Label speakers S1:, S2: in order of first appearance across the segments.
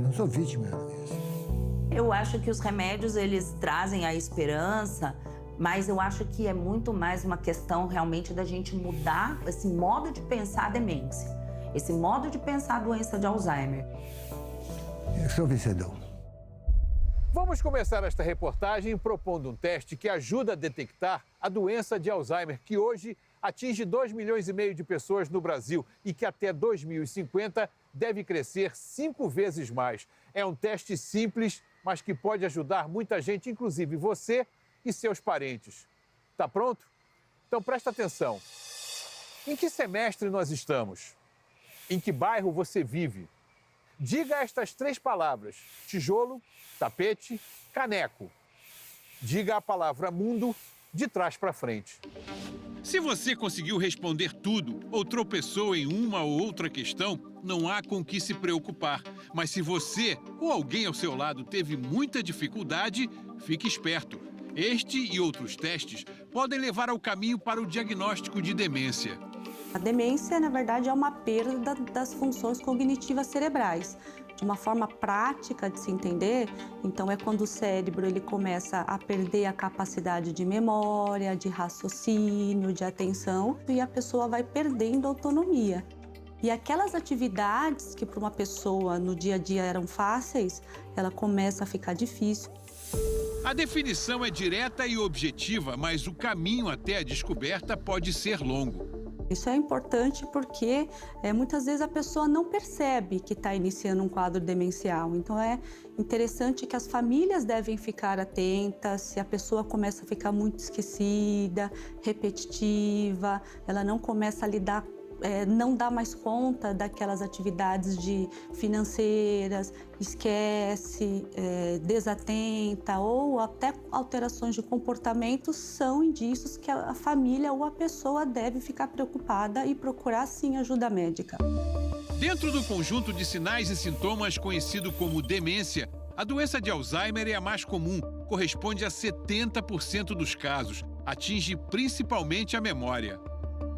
S1: não sou vítima da doença.
S2: Eu acho que os remédios, eles trazem a esperança, mas eu acho que é muito mais uma questão realmente da gente mudar esse modo de pensar a demência, esse modo de pensar a doença de Alzheimer.
S1: Eu sou vencedor.
S3: Vamos começar esta reportagem propondo um teste que ajuda a detectar a doença de Alzheimer, que hoje atinge 2,5 milhões de pessoas no Brasil e que até 2050 deve crescer 5 vezes mais. É um teste simples, mas que pode ajudar muita gente, inclusive você e seus parentes. Tá pronto? Então presta atenção. Em que semestre nós estamos? Em que bairro você vive? Diga estas 3 palavras: tijolo, tapete, caneco. Diga a palavra mundo de trás para frente.
S4: Se você conseguiu responder tudo ou tropeçou em uma ou outra questão, não há com que se preocupar. Mas se você ou alguém ao seu lado teve muita dificuldade, fique esperto. Este e outros testes podem levar ao caminho para o diagnóstico de demência.
S5: A demência, na verdade, é uma perda das funções cognitivas cerebrais. De uma forma prática de se entender, então é quando o cérebro ele começa a perder a capacidade de memória, de raciocínio, de atenção, e a pessoa vai perdendo autonomia. E aquelas atividades que para uma pessoa no dia a dia eram fáceis, ela começa a ficar difícil.
S4: A definição é direta e objetiva, mas o caminho até a descoberta pode ser longo.
S5: Isso é importante porque muitas vezes a pessoa não percebe que está iniciando um quadro demencial. Então é interessante que as famílias devem ficar atentas se a pessoa começa a ficar muito esquecida, repetitiva, ela não começa a lidar, não dá mais conta daquelas atividades financeiras, esquece, desatenta ou até alterações de comportamento são indícios que a família ou a pessoa deve ficar preocupada e procurar sim ajuda médica.
S4: Dentro do conjunto de sinais e sintomas conhecido como demência, a doença de Alzheimer é a mais comum, corresponde a 70% dos casos, atinge principalmente a memória.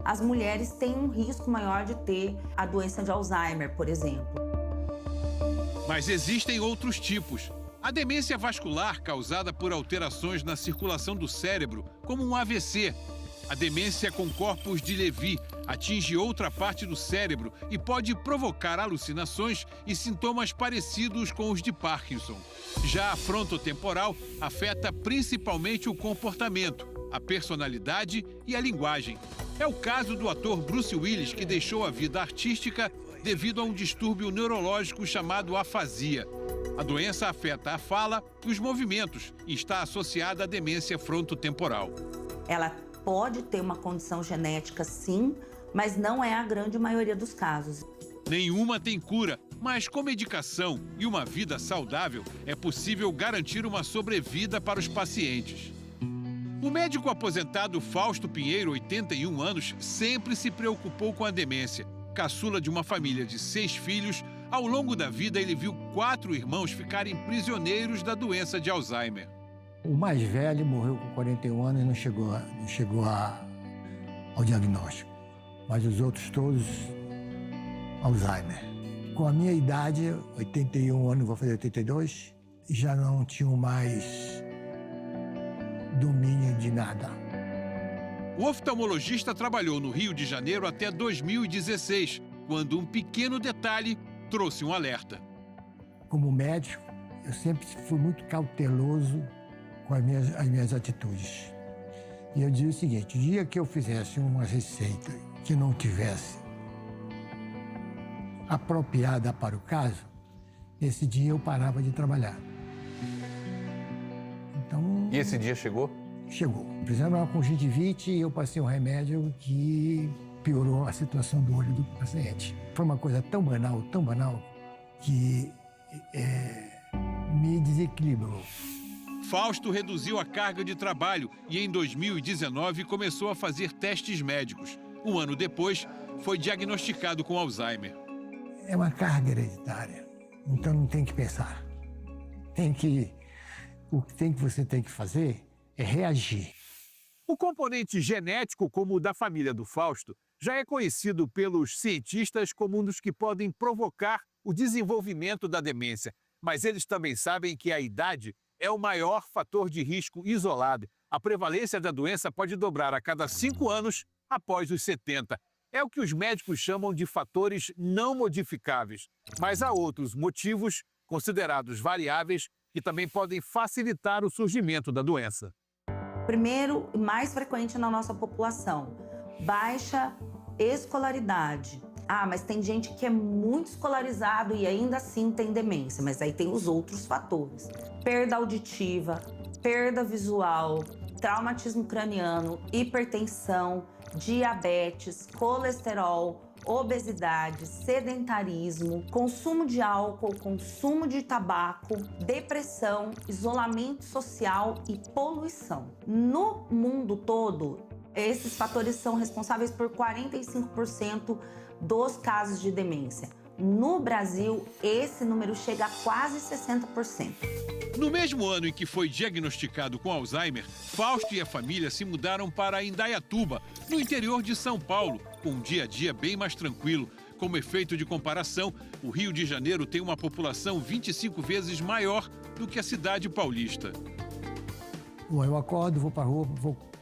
S2: As mulheres têm um risco maior de ter a doença de Alzheimer, por exemplo.
S4: Mas existem outros tipos. A demência vascular, causada por alterações na circulação do cérebro, como um AVC. A demência com corpus de Levy atinge outra parte do cérebro e pode provocar alucinações e sintomas parecidos com os de Parkinson. Já a frontotemporal afeta principalmente o comportamento, a personalidade e a linguagem. É o caso do ator Bruce Willis, que deixou a vida artística devido a um distúrbio neurológico chamado afasia. A doença afeta a fala e os movimentos e está associada à demência frontotemporal.
S2: Ela pode ter uma condição genética, sim, mas não é a grande maioria dos casos.
S4: Nenhuma tem cura, mas com medicação e uma vida saudável é possível garantir uma sobrevida para os pacientes. O médico aposentado Fausto Pinheiro, 81 anos, sempre se preocupou com a demência. Caçula de uma família de 6 filhos, ao longo da vida ele viu 4 irmãos ficarem prisioneiros da doença de Alzheimer.
S1: O mais velho morreu com 41 anos e não chegou ao diagnóstico. Mas os outros todos, Alzheimer. Com a minha idade, 81 anos, vou fazer 82, já não tinham mais domínio de nada.
S4: O oftalmologista trabalhou no Rio de Janeiro até 2016, quando um pequeno detalhe trouxe um alerta.
S1: Como médico, eu sempre fui muito cauteloso com as minhas atitudes. E eu dizia o seguinte: o dia que eu fizesse uma receita que não tivesse apropriada para o caso, esse dia eu parava de trabalhar. Então,
S3: E esse dia chegou?
S1: chegou. Precisava de uma conjuntivite e eu passei um remédio que piorou a situação do olho do paciente. Foi uma coisa tão banal, que me desequilibrou.
S4: Fausto reduziu a carga de trabalho e, em 2019, começou a fazer testes médicos. Um ano depois, foi diagnosticado com Alzheimer.
S1: É uma carga hereditária, então não tem que pensar. O que você tem que fazer é reagir.
S3: O componente genético, como o da família do Fausto, já é conhecido pelos cientistas como um dos que podem provocar o desenvolvimento da demência, mas eles também sabem que a idade é o maior fator de risco isolado. A prevalência da doença pode dobrar a cada 5 anos após os 70. É o que os médicos chamam de fatores não modificáveis. Mas há outros motivos, considerados variáveis, que também podem facilitar o surgimento da doença.
S2: Primeiro, mais frequente na nossa população, baixa escolaridade. Mas tem gente que é muito escolarizado e ainda assim tem demência, mas aí tem os outros fatores. Perda auditiva, perda visual, traumatismo craniano, hipertensão, diabetes, colesterol, obesidade, sedentarismo, consumo de álcool, consumo de tabaco, depressão, isolamento social e poluição. No mundo todo, esses fatores são responsáveis por 45% dos casos de demência. No Brasil, esse número chega a quase 60%.
S4: No mesmo ano em que foi diagnosticado com Alzheimer, Fausto e a família se mudaram para Indaiatuba, no interior de São Paulo, com um dia a dia bem mais tranquilo. Como efeito de comparação, o Rio de Janeiro tem uma população 25 vezes maior do que a cidade paulista.
S1: Bom, eu acordo, vou para a rua,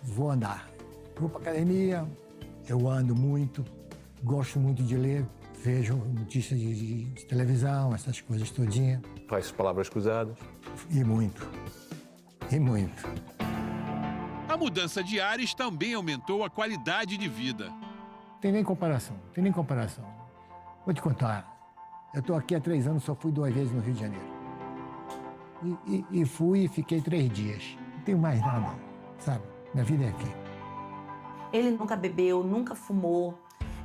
S1: vou andar. Vou para a academia, eu ando muito, gosto muito de ler, vejo notícias de televisão, essas coisas todinhas.
S3: Faz palavras cruzadas.
S1: E muito. E muito.
S4: A mudança de ares também aumentou a qualidade de vida.
S1: Tem nem comparação. Vou te contar. Eu estou aqui há 3 anos, só fui 2 vezes no Rio de Janeiro. E fui e fiquei 3 dias. Não tenho mais nada, sabe? Minha vida é aqui.
S2: Ele nunca bebeu, nunca fumou.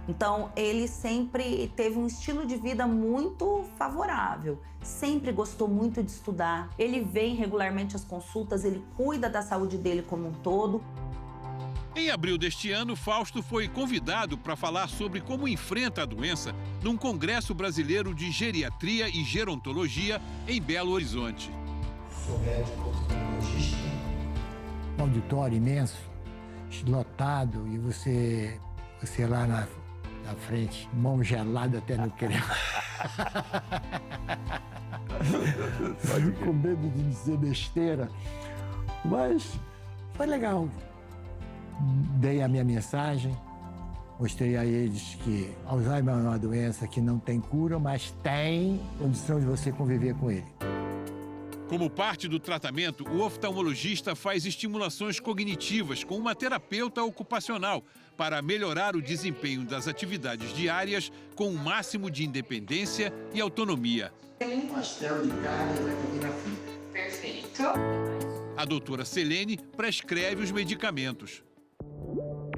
S2: Então, ele sempre teve um estilo de vida muito favorável. Sempre gostou muito de estudar. Ele vem regularmente às consultas, ele cuida da saúde dele como um todo.
S4: Em abril deste ano, Fausto foi convidado para falar sobre como enfrenta a doença num Congresso Brasileiro de Geriatria e Gerontologia em Belo Horizonte.
S1: Sou médico oncologista. Um auditório imenso, lotado, e você lá na frente, mão gelada até não querer. Com medo de dizer besteira. Mas foi legal. Dei a minha mensagem, mostrei a eles que Alzheimer é uma doença que não tem cura, mas tem condição de você conviver com ele.
S4: Como parte do tratamento, o oftalmologista faz estimulações cognitivas com uma terapeuta ocupacional para melhorar o desempenho das atividades diárias com o máximo de independência e autonomia.
S1: Tem um pastel de carne aqui na frente.
S6: Perfeito.
S4: A doutora Selene prescreve os medicamentos.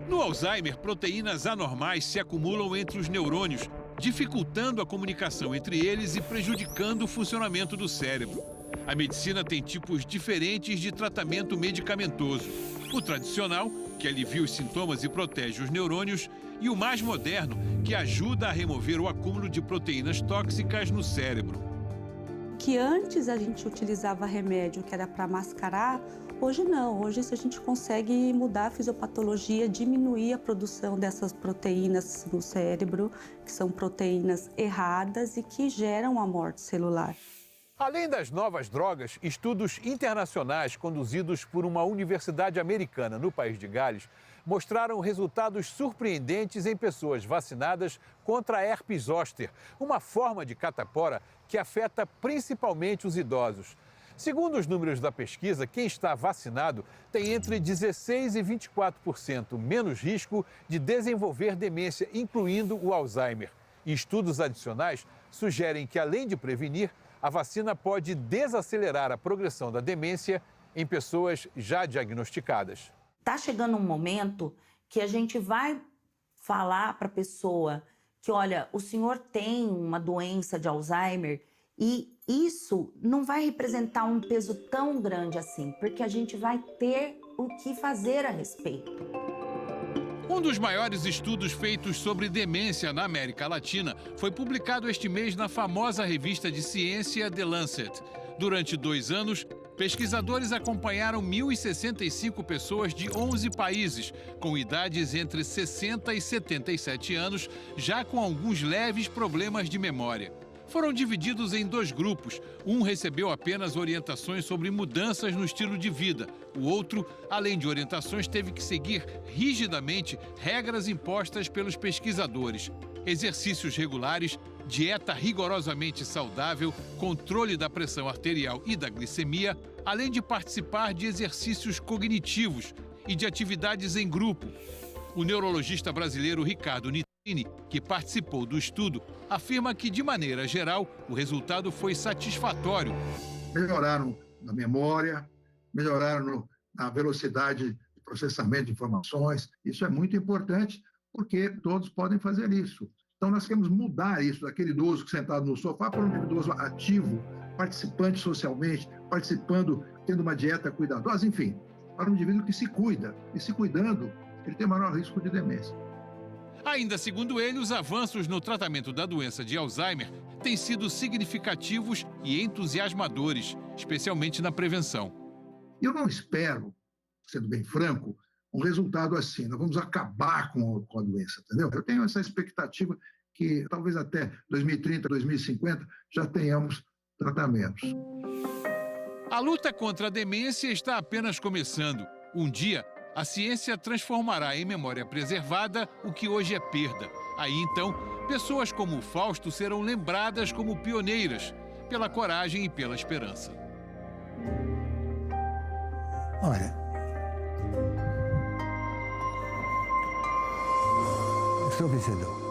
S4: No Alzheimer, proteínas anormais se acumulam entre os neurônios, dificultando a comunicação entre eles e prejudicando o funcionamento do cérebro. A medicina tem tipos diferentes de tratamento medicamentoso. O tradicional, que alivia os sintomas e protege os neurônios, e o mais moderno, que ajuda a remover o acúmulo de proteínas tóxicas no cérebro.
S5: Que antes a gente utilizava remédio que era para mascarar, hoje não. Hoje a gente consegue mudar a fisiopatologia, diminuir a produção dessas proteínas no cérebro, que são proteínas erradas e que geram a morte celular.
S3: Além das novas drogas, estudos internacionais conduzidos por uma universidade americana no país de Gales mostraram resultados surpreendentes em pessoas vacinadas contra a herpes zoster, uma forma de catapora que afeta principalmente os idosos. Segundo os números da pesquisa, quem está vacinado tem entre 16% e 24% menos risco de desenvolver demência, incluindo o Alzheimer. E estudos adicionais sugerem que, além de prevenir, a vacina pode desacelerar a progressão da demência em pessoas já diagnosticadas.
S2: Está chegando um momento que a gente vai falar para a pessoa que, olha, o senhor tem uma doença de Alzheimer e isso não vai representar um peso tão grande assim, porque a gente vai ter o que fazer a respeito.
S4: Um dos maiores estudos feitos sobre demência na América Latina foi publicado este mês na famosa revista de ciência The Lancet. Durante 2 anos, pesquisadores acompanharam 1.065 pessoas de 11 países, com idades entre 60 e 77 anos, já com alguns leves problemas de memória. foram divididos em 2 grupos. Um recebeu apenas orientações sobre mudanças no estilo de vida. O outro, além de orientações, teve que seguir rigidamente regras impostas pelos pesquisadores. Exercícios regulares, dieta rigorosamente saudável, controle da pressão arterial e da glicemia, além de participar de exercícios cognitivos e de atividades em grupo. O neurologista brasileiro Ricardo Nitrini, que participou do estudo, afirma que, de maneira geral, o resultado foi satisfatório.
S6: Melhoraram na memória, melhoraram na velocidade de processamento de informações. Isso é muito importante, porque todos podem fazer isso. Então, nós queremos mudar isso, daquele idoso que sentado no sofá para um idoso ativo, participante socialmente, participando, tendo uma dieta cuidadosa, enfim, para um indivíduo que se cuida. E se cuidando, ele tem maior risco de demência.
S4: Ainda segundo ele, os avanços no tratamento da doença de Alzheimer têm sido significativos e entusiasmadores, especialmente na prevenção.
S6: Eu não espero, sendo bem franco, um resultado assim, nós vamos acabar com a doença, entendeu? Eu tenho essa expectativa que talvez até 2030, 2050 já tenhamos tratamentos.
S4: A luta contra a demência está apenas começando. Um dia, a ciência transformará em memória preservada o que hoje é perda. Aí então, pessoas como o Fausto serão lembradas como pioneiras, pela coragem e pela esperança.
S1: Olha, eu sou vencedor.